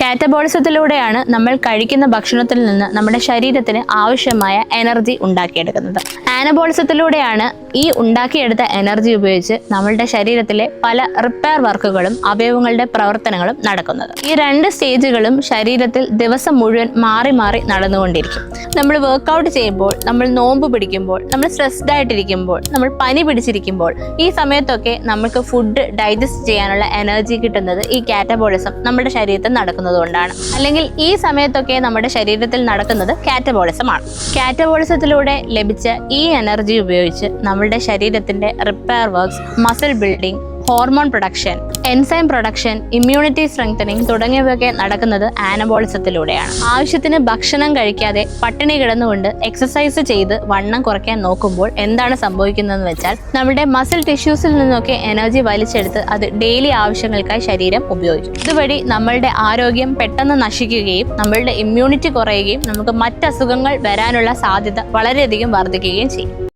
കാറ്റബോളിസത്തിലൂടെയാണ് നമ്മൾ കഴിക്കുന്ന ഭക്ഷണത്തിൽ നിന്ന് നമ്മുടെ ശരീരത്തിന് ആവശ്യമായ എനർജി ഉണ്ടാക്കിയെടുക്കുന്നത്. ആനബോളിസത്തിലൂടെയാണ് ഈ ഉണ്ടാക്കിയെടുത്ത എനർജി ഉപയോഗിച്ച് നമ്മളുടെ ശരീരത്തിലെ പല റിപ്പയർ വർക്കുകളും അവയവങ്ങളുടെ പ്രവർത്തനങ്ങളും നടക്കുന്നത്. ഈ രണ്ട് സ്റ്റേജുകളും ശരീരത്തിൽ ദിവസം മുഴുവൻ മാറി മാറി നടന്നുകൊണ്ടിരിക്കും. നമ്മൾ വർക്കൗട്ട് ചെയ്യുമ്പോൾ, നമ്മൾ നോമ്പ് പിടിക്കുമ്പോൾ, നമ്മൾ സ്ട്രെസ്ഡ് ആയിട്ടിരിക്കുമ്പോൾ, നമ്മൾ പനി പിടിച്ചിരിക്കുമ്പോൾ, ഈ സമയത്തൊക്കെ നമുക്ക് ഫുഡ് ഡൈജസ്റ്റ് ചെയ്യാനുള്ള എനർജി കിട്ടുന്നത് ഈ കാറ്റബോളിസം നമ്മുടെ ശരീരത്തിൽ നടക്കുന്നതുകൊണ്ടാണ്. അല്ലെങ്കിൽ ഈ സമയത്തൊക്കെ നമ്മുടെ ശരീരത്തിൽ നടക്കുന്നത് കാറ്റബോളിസം ആണ്. കാറ്റബോളിസത്തിലൂടെ ലഭിച്ച ഈ എനർജി ഉപയോഗിച്ച് നമ്മുടെ ശരീരത്തിന്റെ repair works, muscle building, hormone production, enzyme production, immunity strengthening തുടങ്ങിയവയൊക്കെ നടക്കുന്നത് ആനബോളിസത്തിലൂടെയാണ്. ആവശ്യത്തിന് ഭക്ഷണം കഴിക്കാതെ പട്ടിണി കിടന്നുകൊണ്ട് എക്സസൈസ് ചെയ്ത് വണ്ണം കുറയ്ക്കാൻ നോക്കുമ്പോൾ എന്താണ് സംഭവിക്കുന്നതെന്ന് വെച്ചാൽ നമ്മുടെ മസിൽ ടിഷ്യൂസിൽ നിന്നൊക്കെ എനർജി വലിച്ചെടുത്ത് അത് ഡെയിലി ആവശ്യങ്ങൾക്കായി ശരീരം ഉപയോഗിക്കും. ഇതുവഴി നമ്മളുടെ ആരോഗ്യം പെട്ടെന്ന് നശിക്കുകയും നമ്മളുടെ ഇമ്മ്യൂണിറ്റി കുറയുകയും നമുക്ക് മറ്റ് അസുഖങ്ങൾ വരാനുള്ള സാധ്യത വളരെയധികം വർദ്ധിക്കുകയും ചെയ്യും.